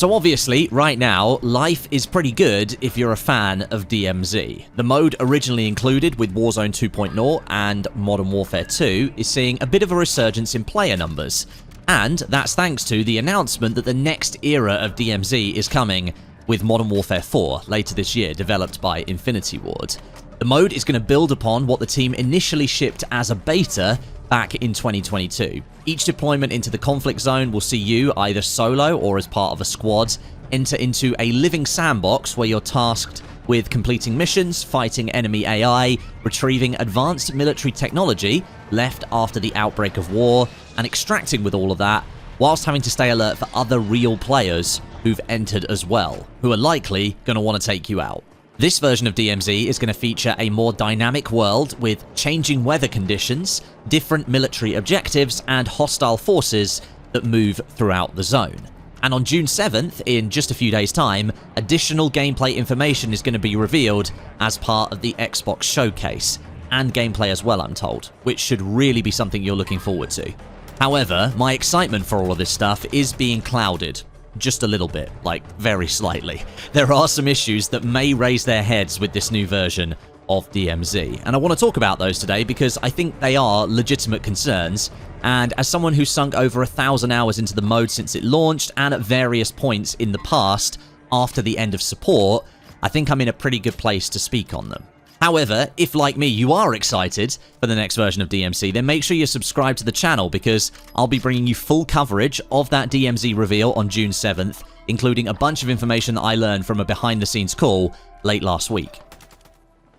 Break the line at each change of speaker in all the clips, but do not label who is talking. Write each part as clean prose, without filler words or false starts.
So obviously, right now, life is pretty good if you're a fan of DMZ. The mode originally included with Warzone 2.0 and Modern Warfare 2 is seeing a bit of a resurgence in player numbers. And that's thanks to the announcement that the next era of DMZ is coming with Modern Warfare 4 later this year, developed by Infinity Ward. The mode is going to build upon what the team initially shipped as a beta back in 2022. Each deployment into the conflict zone will see you, either solo or as part of a squad, enter into a living sandbox where you're tasked with completing missions, fighting enemy AI, retrieving advanced military technology left after the outbreak of war, and extracting with all of that, whilst having to stay alert for other real players who've entered as well, who are likely going to want to take you out. This version of DMZ is going to feature a more dynamic world with changing weather conditions, different military objectives, and hostile forces that move throughout the zone. And on June 7th, in just a few days' time, additional gameplay information is going to be revealed as part of the Xbox Showcase, and gameplay as well, I'm told, which should really be something you're looking forward to. However, my excitement for all of this stuff is being clouded. Just a little bit, like very slightly. There are some issues that may raise their heads with this new version of DMZ, and I want to talk about those today because I think they are legitimate concerns, and as someone who's sunk over 1,000 hours into the mode since it launched and at various points in the past after the end of support, I think I'm in a pretty good place to speak on them. However, if like me you are excited for the next version of DMZ, then make sure you subscribe to the channel because I'll be bringing you full coverage of that DMZ reveal on June 7th, including a bunch of information that I learned from a behind-the-scenes call late last week.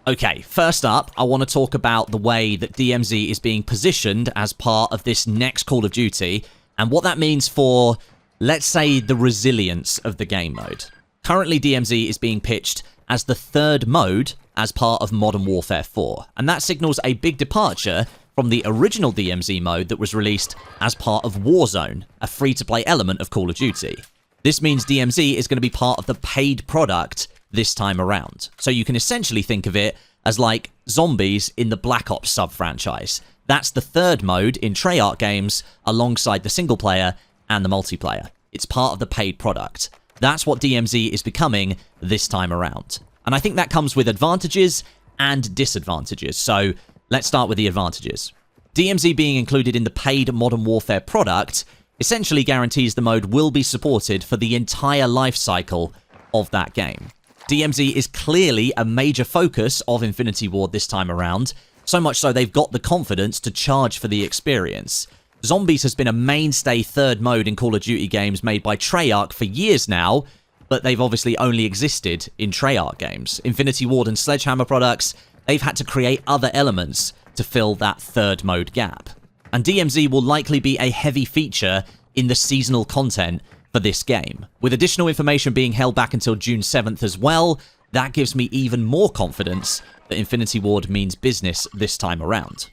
Okay, first up, I want to talk about the way that DMZ is being positioned as part of this next Call of Duty, and what that means for, let's say, the resilience of the game mode. Currently, DMZ is being pitched as the third mode as part of Modern Warfare 4, and that signals a big departure from the original DMZ mode that was released as part of Warzone, a free-to-play element of Call of Duty. This means DMZ is going to be part of the paid product this time around, so you can essentially think of it as like zombies in the Black Ops sub-franchise. That's the third mode in Treyarch games alongside the single-player and the multiplayer. It's part of the paid product. That's what DMZ is becoming this time around. And I think that comes with advantages and disadvantages. So let's start with the advantages. DMZ being included in the paid Modern Warfare product essentially guarantees the mode will be supported for the entire life cycle of that game. DMZ is clearly a major focus of Infinity Ward this time around, so much so they've got the confidence to charge for the experience. Zombies has been a mainstay third mode in Call of Duty games made by Treyarch for years now, but they've obviously only existed in Treyarch games. Infinity Ward and Sledgehammer products, they've had to create other elements to fill that third mode gap. And DMZ will likely be a heavy feature in the seasonal content for this game. With additional information being held back until June 7th as well, that gives me even more confidence that Infinity Ward means business this time around.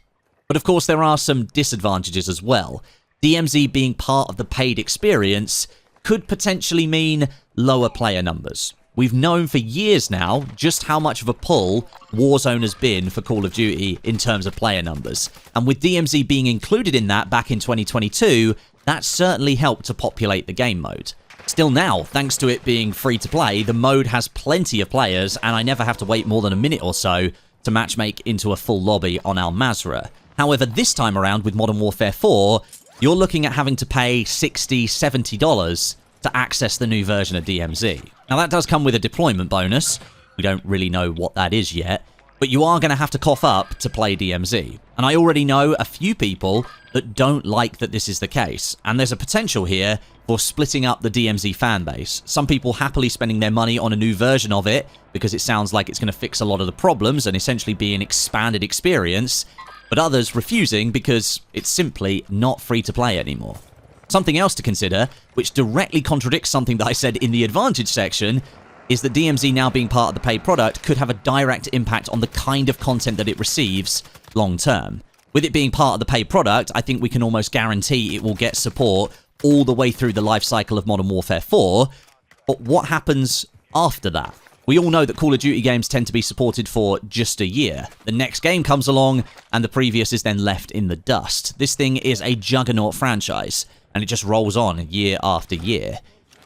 But of course there are some disadvantages as well. DMZ being part of the paid experience could potentially mean lower player numbers. We've known for years now just how much of a pull Warzone has been for Call of Duty in terms of player numbers. And with DMZ being included in that back in 2022, that certainly helped to populate the game mode. Still now, thanks to it being free to play, the mode has plenty of players and I never have to wait more than a minute or so to matchmake into a full lobby on Al Mazrah. However, this time around with Modern Warfare 4, you're looking at having to pay $60, $70 to access the new version of DMZ. Now that does come with a deployment bonus. We don't really know what that is yet, but you are going to have to cough up to play DMZ. And I already know a few people that don't like that this is the case, and there's a potential here for splitting up the DMZ fanbase. Some people happily spending their money on a new version of it because it sounds like it's going to fix a lot of the problems and essentially be an expanded experience, but others refusing because it's simply not free to play anymore. Something else to consider, which directly contradicts something that I said in the advantage section, is that DMZ now being part of the paid product could have a direct impact on the kind of content that it receives long term. With it being part of the paid product, I think we can almost guarantee it will get support all the way through the life cycle of Modern Warfare 4, but what happens after that? We all know that Call of Duty games tend to be supported for just a year. The next game comes along, and the previous is then left in the dust. This thing is a juggernaut franchise, and it just rolls on year after year.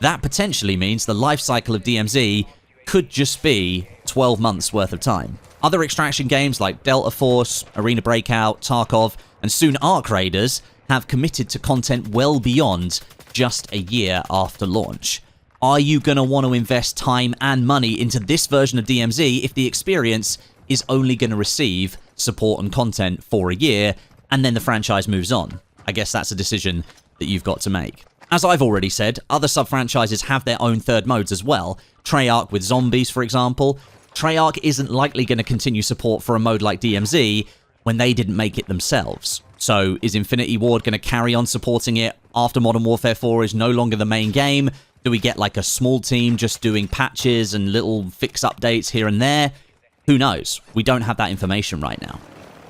That potentially means the life cycle of DMZ could just be 12 months worth of time. Other extraction games like Delta Force, Arena Breakout, Tarkov, and soon Arc Raiders have committed to content well beyond just a year after launch. Are you going to want to invest time and money into this version of DMZ if the experience is only going to receive support and content for a year and then the franchise moves on? I guess that's a decision that you've got to make. As I've already said, other sub-franchises have their own third modes as well. Treyarch with zombies, for example. Treyarch isn't likely going to continue support for a mode like DMZ when they didn't make it themselves. So is Infinity Ward going to carry on supporting it after Modern Warfare 4 is no longer the main game? Do we get like a small team just doing patches and little fix updates here and there? Who knows? We don't have that information right now.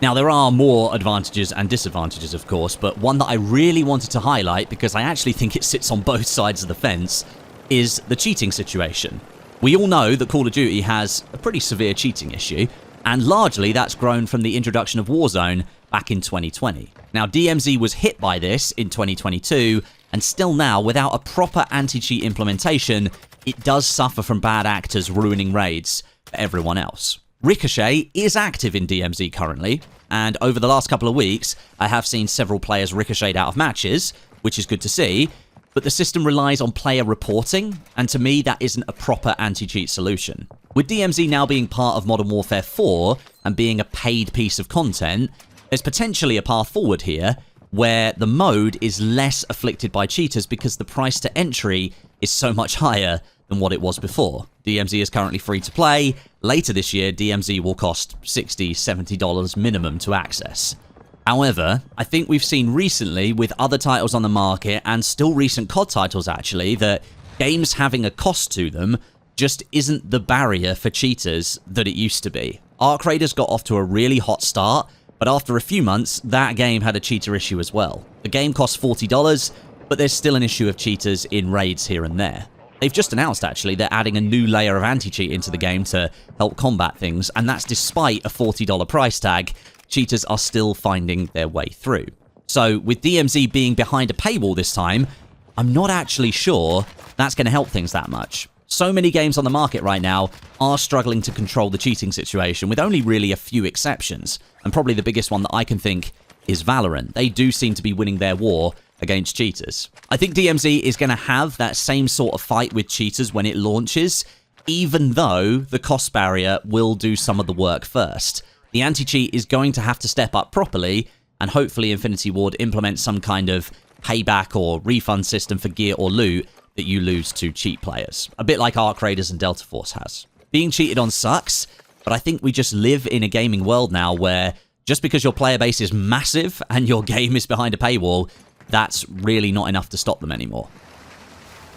Now, there are more advantages and disadvantages, of course, but one that I really wanted to highlight, because I actually think it sits on both sides of the fence, is the cheating situation. We all know that Call of Duty has a pretty severe cheating issue, and largely that's grown from the introduction of Warzone back in 2020. Now, DMZ was hit by this in 2022, and still now, without a proper anti-cheat implementation, it does suffer from bad actors ruining raids for everyone else. Ricochet is active in DMZ currently, and over the last couple of weeks, I have seen several players ricocheted out of matches, which is good to see, but the system relies on player reporting, and to me, that isn't a proper anti-cheat solution. With DMZ now being part of Modern Warfare 4 and being a paid piece of content, there's potentially a path forward here where the mode is less afflicted by cheaters because the price to entry is so much higher than what it was before. DMZ is currently free to play. Later this year, DMZ will cost $60, $70 minimum to access. However, I think we've seen recently with other titles on the market, and still recent COD titles actually, that games having a cost to them just isn't the barrier for cheaters that it used to be. Arc Raiders got off to a really hot start, but after a few months, that game had a cheater issue as well. The game costs $40, but there's still an issue of cheaters in raids here and there. They've just announced, actually, they're adding a new layer of anti-cheat into the game to help combat things, and that's despite a $40 price tag. Cheaters are still finding their way through. So, with DMZ being behind a paywall this time, I'm not actually sure that's going to help things that much. So many games on the market right now are struggling to control the cheating situation, with only really a few exceptions. And probably the biggest one that I can think is Valorant. They do seem to be winning their war against cheaters. I think DMZ is going to have that same sort of fight with cheaters when it launches, even though the cost barrier will do some of the work first. The anti-cheat is going to have to step up properly, and hopefully Infinity Ward implements some kind of payback or refund system for gear or loot that you lose to cheat players. A bit like Arc Raiders and Delta Force has. Being cheated on sucks, but I think we just live in a gaming world now where just because your player base is massive and your game is behind a paywall, that's really not enough to stop them anymore.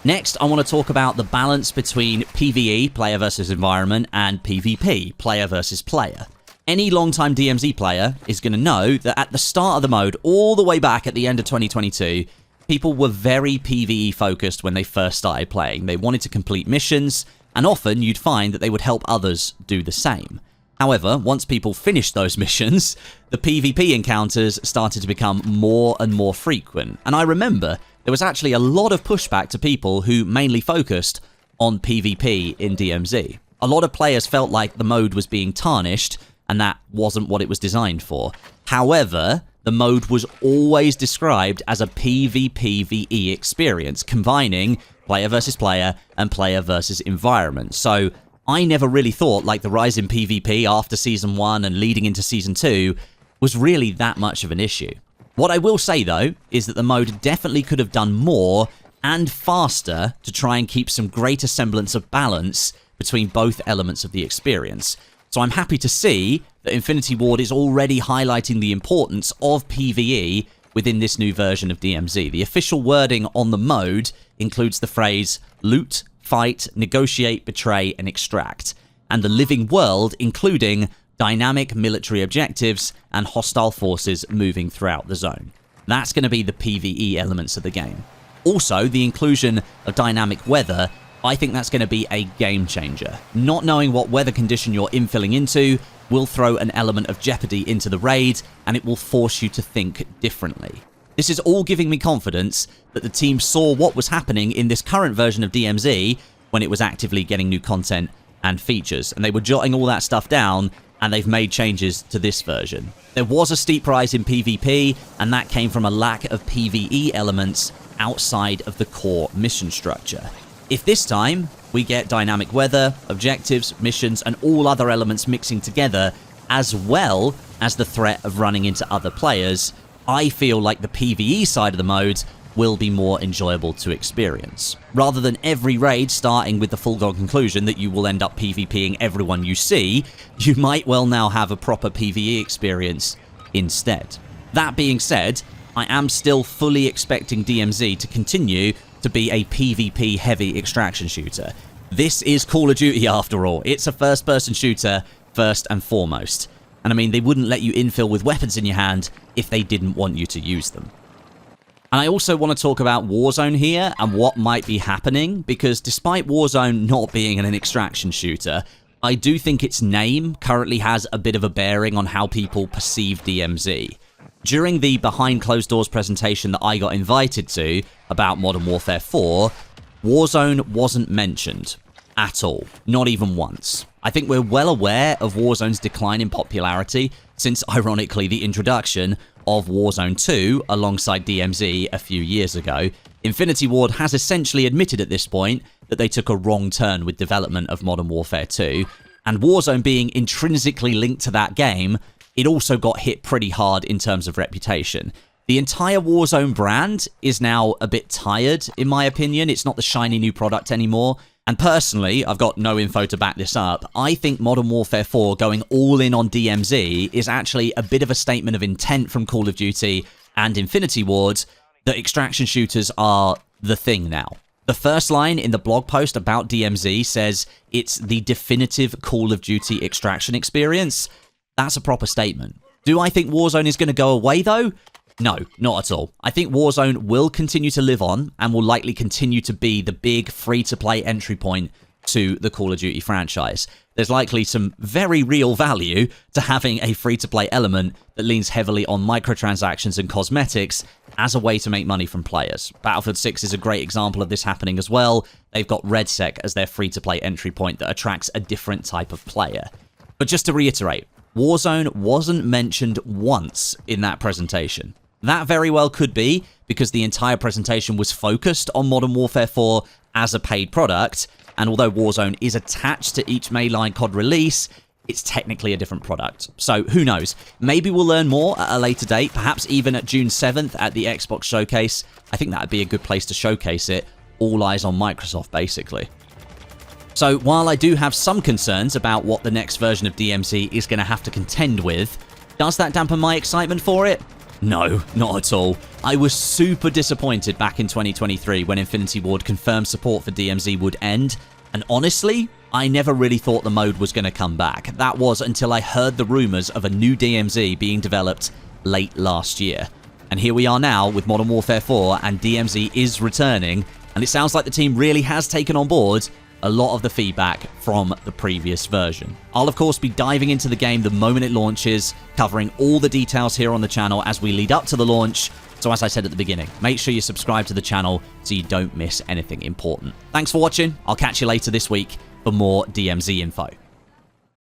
Next, I want to talk about the balance between PvE, player versus environment, and PvP, player versus player. Any long-time DMZ player is going to know that at the start of the mode, all the way back at the end of 2022, people were very PvE focused when they first started playing. They wanted to complete missions, and often you'd find that they would help others do the same. However, once people finished those missions, the PvP encounters started to become more and more frequent. And I remember there was actually a lot of pushback to people who mainly focused on PvP in DMZ. A lot of players felt like the mode was being tarnished, and that wasn't what it was designed for. However, the mode was always described as a PvPvE experience, combining player versus player and player versus environment. So I never really thought like the rise in PvP after Season 1 and leading into Season 2 was really that much of an issue. What I will say though, is that the mode definitely could have done more and faster to try and keep some greater semblance of balance between both elements of the experience. So I'm happy to see that Infinity Ward is already highlighting the importance of PvE within this new version of DMZ. The official wording on the mode includes the phrase loot, fight, negotiate, betray, and extract, and the living world including dynamic military objectives and hostile forces moving throughout the zone. That's going to be the PvE elements of the game. Also, the inclusion of dynamic weather, I think that's going to be a game changer. Not knowing what weather condition you're infilling into will throw an element of jeopardy into the raid, and it will force you to think differently. This is all giving me confidence that the team saw what was happening in this current version of DMZ when it was actively getting new content and features, and they were jotting all that stuff down, and they've made changes to this version. There was a steep rise in PvP, and that came from a lack of PvE elements outside of the core mission structure. If this time we get dynamic weather, objectives, missions, and all other elements mixing together, as well as the threat of running into other players, I feel like the PvE side of the mode will be more enjoyable to experience. Rather than every raid starting with the foregone conclusion that you will end up PvPing everyone you see, you might well now have a proper PvE experience instead. That being said, I am still fully expecting DMZ to continue to be a PvP-heavy extraction shooter. This is Call of Duty after all. It's a first-person shooter first and foremost. And I mean, they wouldn't let you infill with weapons in your hand if they didn't want you to use them. And I also want to talk about Warzone here and what might be happening, because despite Warzone not being an extraction shooter, I do think its name currently has a bit of a bearing on how people perceive DMZ. During the behind closed doors presentation that I got invited to about Modern Warfare 4, Warzone wasn't mentioned at all, not even once. I think we're well aware of Warzone's decline in popularity since, ironically, the introduction of Warzone 2 alongside DMZ a few years ago. Infinity Ward has essentially admitted at this point that they took a wrong turn with development of Modern Warfare 2, and Warzone being intrinsically linked to that game, it also got hit pretty hard in terms of reputation. The entire Warzone brand is now a bit tired, in my opinion. It's not the shiny new product anymore. And personally, I've got no info to back this up, I think Modern Warfare 4 going all in on DMZ is actually a bit of a statement of intent from Call of Duty and Infinity Ward that extraction shooters are the thing now. The first line in the blog post about DMZ says it's the definitive Call of Duty extraction experience. That's a proper statement. Do I think Warzone is going to go away though? No, not at all. I think Warzone will continue to live on and will likely continue to be the big free-to-play entry point to the Call of Duty franchise. There's likely some very real value to having a free-to-play element that leans heavily on microtransactions and cosmetics as a way to make money from players. Battlefield 6 is a great example of this happening as well. They've got RedSec as their free-to-play entry point that attracts a different type of player. But just to reiterate, Warzone wasn't mentioned once in that presentation. That very well could be because the entire presentation was focused on Modern Warfare 4 as a paid product, and although Warzone is attached to each mainline COD release, it's technically a different product. So who knows? Maybe we'll learn more at a later date, perhaps even at June 7th at the Xbox Showcase. I think that would be a good place to showcase it. All eyes on Microsoft, basically. So while I do have some concerns about what the next version of DMZ is going to have to contend with, does that dampen my excitement for it? No, not at all. I was super disappointed back in 2023 when Infinity Ward confirmed support for DMZ would end, and honestly, I never really thought the mode was going to come back. That was until I heard the rumours of a new DMZ being developed late last year. And here we are now with Modern Warfare 4, and DMZ is returning, and it sounds like the team really has taken on board a lot of the feedback from the previous version. I'll of course be diving into the game the moment it launches, covering all the details here on the channel as we lead up to the launch. So as I said at the beginning, make sure you subscribe to the channel so you don't miss anything important. Thanks for watching. I'll catch you later this week for more DMZ info.